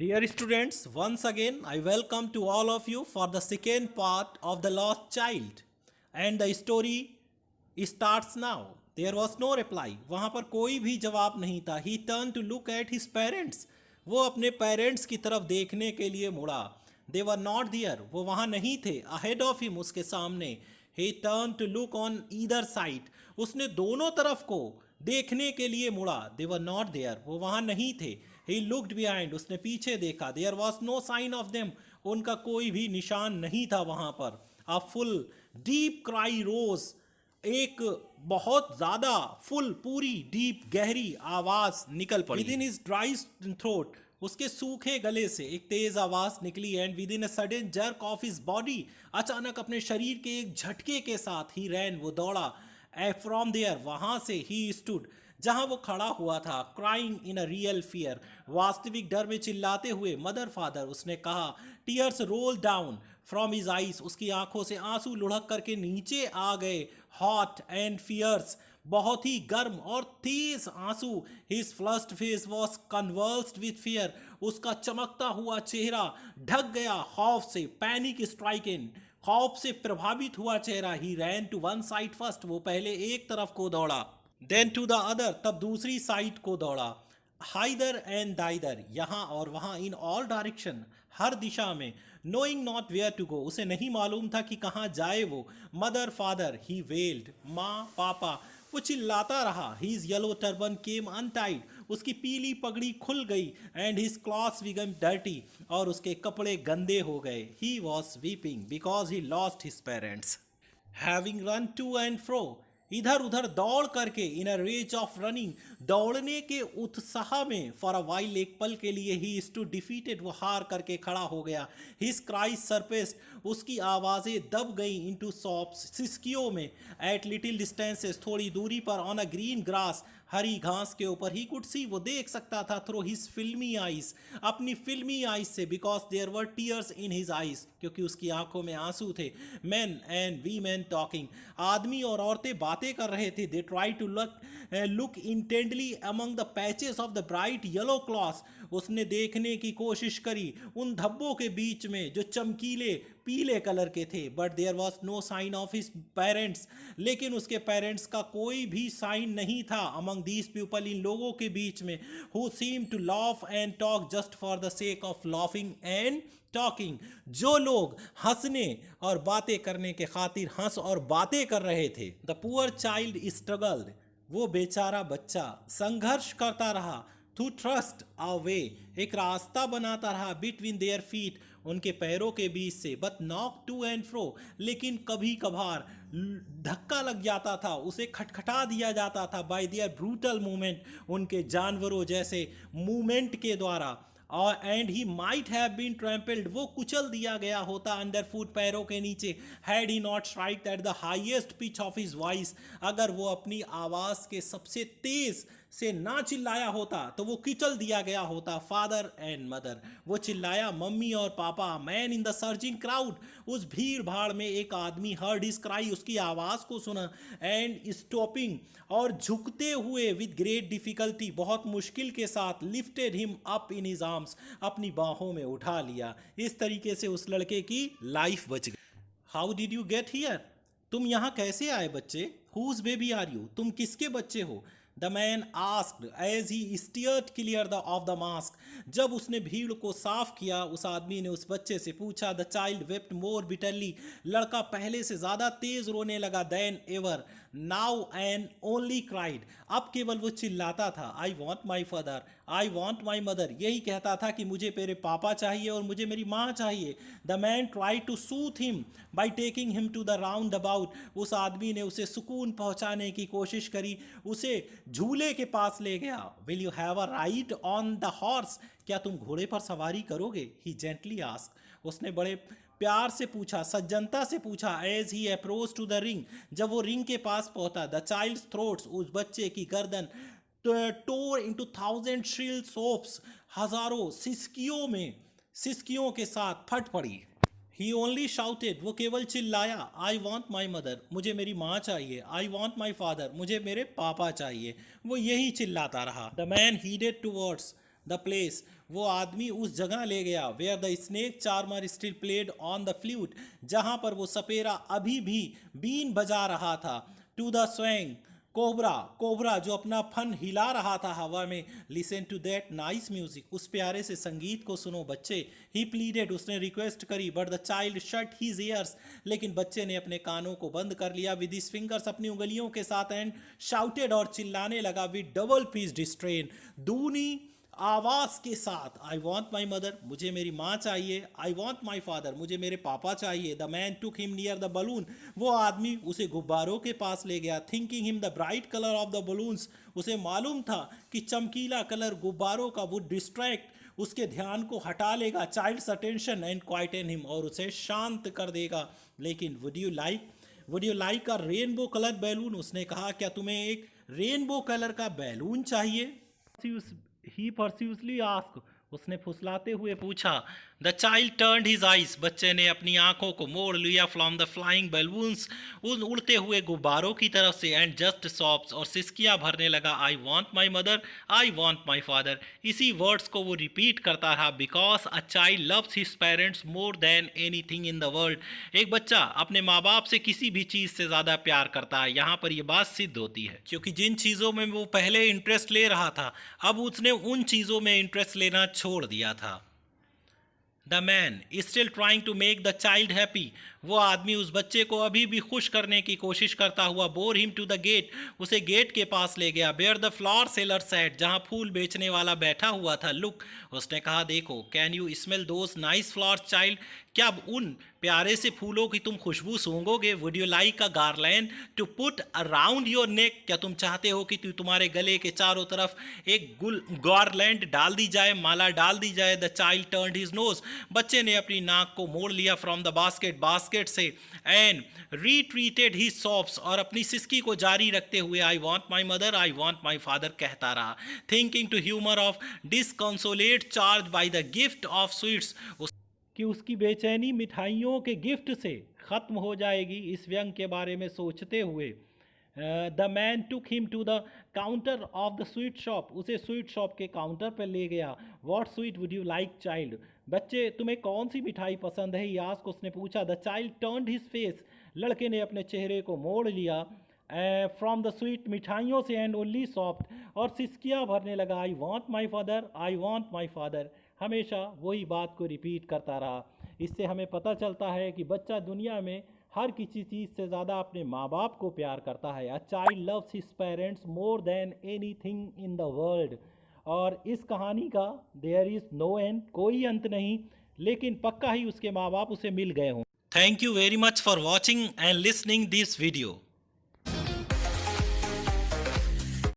Dear students, once again I welcome to all of you for the second part of The Lost Child. And the story starts now. There was no reply. वहाँ पर कोई भी जवाब नहीं था. He turned to look at his parents. वो अपने parents की तरफ देखने के लिए मुड़ा. They were not there. वो वहाँ नहीं थे. Ahead of him, उसके सामने. He turned to look on either side. उसने दोनों तरफ को देखने के लिए मुड़ा. They were not there. वो वहाँ नहीं थे. He looked behind. उसने पीछे देखा. There was no sign of them. उनका कोई भी निशान नहीं था वहाँ पर. A full deep cry rose. एक बहुत ज्यादा फुल पूरी डीप गहरी आवाज निकल पड़ी. Within his dry throat, उसके सूखे गले से एक तेज आवाज निकली. And with in a sudden jerk of his body, अचानक अपने शरीर के एक झटके के साथ ही रैन, वो दौड़ा. फ्रॉम देयर, वहां से ही स्टूड, जहां वो खड़ा हुआ था. Crying in a real fear, वास्तविक डर में चिल्लाते हुए. मदर फादर, उसने कहा. Tears roll down from his eyes, उसकी आंखों से आंसू लुढ़क करके नीचे आ गए. हॉट एंड फियर्स, बहुत ही गर्म और तेज आंसू. His flushed face was conversed with fear, उसका चमकता हुआ चेहरा ढक गया खौफ से. पैनिक स्ट्राइकन, खौफ से प्रभावित हुआ चेहरा. He ran to one side first, वो पहले एक तरफ को दौड़ा. देन टू द अदर, तब दूसरी साइड को दौड़ा. हाइदर एंड दाइदर, यहाँ और वहाँ. इन ऑल डायरेक्शन, हर दिशा में. Knowing not where to go, उसे नहीं मालूम था कि कहाँ जाए वो. Mother father, he wailed. माँ पापा, वो चिल्लाता रहा. His yellow turban came untied, उसकी पीली पगड़ी खुल गई. And his clothes become dirty, और उसके कपड़े गंदे हो गए. He was weeping because he lost his parents. Having run to and fro, इधर उधर दौड़ करके. In a rage of running, दौड़ने के उत्साह में. फॉर अ वाइल, एक पल के लिए. ही स्टूड डिफीटेड, वो हार करके खड़ा हो गया. हिज क्राइज सरपेस्ड, उसकी आवाज़ें दब गई. इनटू सॉफ्ट, सिसकियों में. एट लिटिल डिस्टेंसेस, थोड़ी दूरी पर. ऑन अ ग्रीन ग्रास, हरी घास के ऊपर. ही कुड सी, वो देख सकता था. थ्रू हिज फिल्मी आइज, अपनी फिल्मी आइज से. Because there were tears in his eyes, क्योंकि उसकी आंखों में आंसू थे. Man and women talking, आदमी और औरतें बातें कर रहे थे. They try to look intently among the patches of the bright yellow cloth, उसने देखने की कोशिश करी उन धब्बों के बीच में जो चमकीले पीले कलर के थे. But there was no sign of his parents, लेकिन उसके पेरेंट्स का कोई भी साइन नहीं था. अमंग दीज पीपल, इन लोगों के बीच में. Who seem to laugh and talk just for the sake of laughing and talking, जो लोग हंसने और बातें करने के खातिर हंस और बातें कर रहे थे. द पुअर चाइल्ड स्ट्रगल्ड, वो बेचारा बच्चा संघर्ष करता रहा. टू ट्रस्ट अ वे, एक रास्ता बनाता रहा. बिटवीन देयर फीट, उनके पैरों के बीच से. But knock to and fro, लेकिन कभी कभार धक्का लग जाता था, उसे खटखटा दिया जाता था. बाय देयर ब्रूटल मूवमेंट, उनके जानवरों जैसे मूवमेंट के द्वारा. और and he might have been trampled, वो कुचल दिया गया होता अंडर फुट, पैरों के नीचे. Had he not strike at the highest pitch of his voice, अगर वो अपनी आवाज़ के सबसे तेज से ना चिल्लाया होता तो वो कुचल दिया गया होता. फादर एंड मदर, वो चिल्लाया मम्मी और पापा. Man in the surging crowd, उस भीड़ भाड़ में एक आदमी. हर्ड हिज क्राई, उसकी आवाज़ को सुना. एंड स्टॉपिंग, और झुकते हुए. विद ग्रेट डिफिकल्टी, बहुत मुश्किल के साथ. Lifted him up in his arms, अपनी बाहों में उठा लिया. इस तरीके से उस लड़के की लाइफ बच गई. How did you get here, तुम यहाँ कैसे आए बच्चे. हुज बेबी आर यू, तुम किसके बच्चे हो. The man asked as he steered clear of the mask. जब उसने भीड़ को साफ किया, उस आदमी ने उस बच्चे से पूछा. The child wept more bitterly. लड़का पहले से ज़्यादा तेज रोने लगा. Than ever. Now and only cried. अब केवल वो चिल्लाता था. I want my father. I want my mother. यही कहता था कि मुझे मेरे पापा चाहिए और मुझे मेरी माँ चाहिए. The man tried to soothe him by taking him to the roundabout. उस आदमी ने उसे सुकून पहुँचाने की कोशिश करी, उसे झूले के पास ले गया. Will you have a ride on the horse, क्या तुम घोड़े पर सवारी करोगे. ही जेंटली आस्क, उसने बड़े प्यार से पूछा, सज्जनता से पूछा. As he approach to the ring, जब वो रिंग के पास पहुंचा. द चाइल्ड्स थ्रोट्स, उस बच्चे की गर्दन टोर इनटू थाउजेंड श्रिल सोप्स, हजारों सिसकियों में, सिसकियों के साथ फट पड़ी. ही ओनली शाउटेड, वो केवल चिल्लाया. आई वॉन्ट माई मदर, मुझे मेरी माँ चाहिए. आई वॉन्ट माई फादर, मुझे मेरे पापा चाहिए. वो यही चिल्लाता रहा. The man headed towards, the place, वो आदमी उस जगह ले गया where the snake charmer still played on the flute, जहां पर वो सपेरा अभी भी बीन बजा रहा था। To the swaying cobra, cobra जो अपना फन हिला रहा था हवा में। Listen to that nice music, उस प्यारे से संगीत को सुनो बच्चे। ही प्लीडेड, उसने रिक्वेस्ट करी। But the child shut his ears, लेकिन बच्चे ने अपने कानों को बंद कर लिया विद हिज फिंगर्स, अपनी उंगलियों के साथ। एंड शाउटेड, और चिल्लाने लगा विद डबल पिच्ड स्ट्रेन, दूनी आवाज के साथ। आई वॉन्ट माई मदर, मुझे मेरी माँ चाहिए। आई वॉन्ट माई फादर, मुझे मेरे पापा चाहिए। The man took him near the balloon, वो आदमी उसे गुब्बारों के पास ले गया। Thinking him the bright colour of the balloons, उसे मालूम था कि चमकीला कलर गुब्बारों का वुड डिस्ट्रैक्ट, उसके ध्यान को हटा लेगा, child's attention, and quieten him, और उसे शांत कर देगा। लेकिन would you like a rainbow colour balloon, उसने कहा क्या तुम्हें एक रेनबो कलर का बैलून चाहिए? ही परस्यूसली आस्क, उसने फुसलाते हुए पूछा। The child turned his eyes, बच्चे ने अपनी आंखों को मोड़ लिया फ्रॉम द फ्लाइंग बैलून्स, उन उड़ते हुए गुब्बारों की तरफ से। एंड जस्ट सॉब्स, और सिसकियां भरने लगा। आई want my mother, I want my father, इसी वर्ड्स को वो रिपीट करता रहा। Because a child loves his parents more than any thing in the world, एक बच्चा अपने माँ बाप से किसी भी चीज़ से ज़्यादा प्यार करता है। यहाँ पर यह बात सिद्ध होती है, क्योंकि जिन चीज़ों में वो पहले इंटरेस्ट ले रहा था, अब उसने उन चीज़ों में इंटरेस्ट लेना छोड़ दिया था। The man still trying to make the child happy, वो आदमी उस बच्चे को अभी भी खुश करने की कोशिश करता हुआ bore him to the gate, उसे गेट के पास ले गया। Where the flower seller sat, जहाँ फूल बेचने वाला बैठा हुआ था। लुक, उसने कहा देखो। Can you smell those nice flowers child, क्या उन प्यारे से फूलों की तुम खुशबू सूंघोगे? Would you like a garland to put around your neck, क्या तुम चाहते हो कि तुम्हारे गले के चारों तरफ एक गार्लैंड डाल दी जाए, माला डाल दी जाए? The child turned his nose, बच्चे ने अपनी नाक को मोड़ लिया फ्रॉम द बास्केट से। एंड रीट्रीटेड हिज सॉफ्स, और अपनी सिसकी को जारी रखते हुए I want my mother, I want my father कहता रहा। Thinking to humour of disconsolate charge by the gift of sweets, कि उसकी बेचैनी मिठाइयों के गिफ्ट से ख़त्म हो जाएगी, इस व्यंग के बारे में सोचते हुए। The man took him to the counter of the sweet shop, उसे स्वीट शॉप के काउंटर पर ले गया। What sweet would you like child, बच्चे तुम्हें कौन सी मिठाई पसंद है? यास को उसने पूछा। The child turned his face, लड़के ने अपने चेहरे को मोड़ लिया फ्रॉम द स्वीट, मिठाइयों से। एंड ओनली सॉफ्ट, और सिसकियाँ भरने लगा। आई want my father, I want my father, हमेशा वही बात को रिपीट करता रहा। इससे हमें पता चलता है कि बच्चा दुनिया में हर किसी चीज़ से ज़्यादा अपने माँ बाप को प्यार करता है। A child loves his parents more than anything in the world. और इस कहानी का देयर इज़ नो एंड, कोई अंत नहीं, लेकिन पक्का ही उसके माँ बाप उसे मिल गए हों। Thank you very much for watching and listening this video.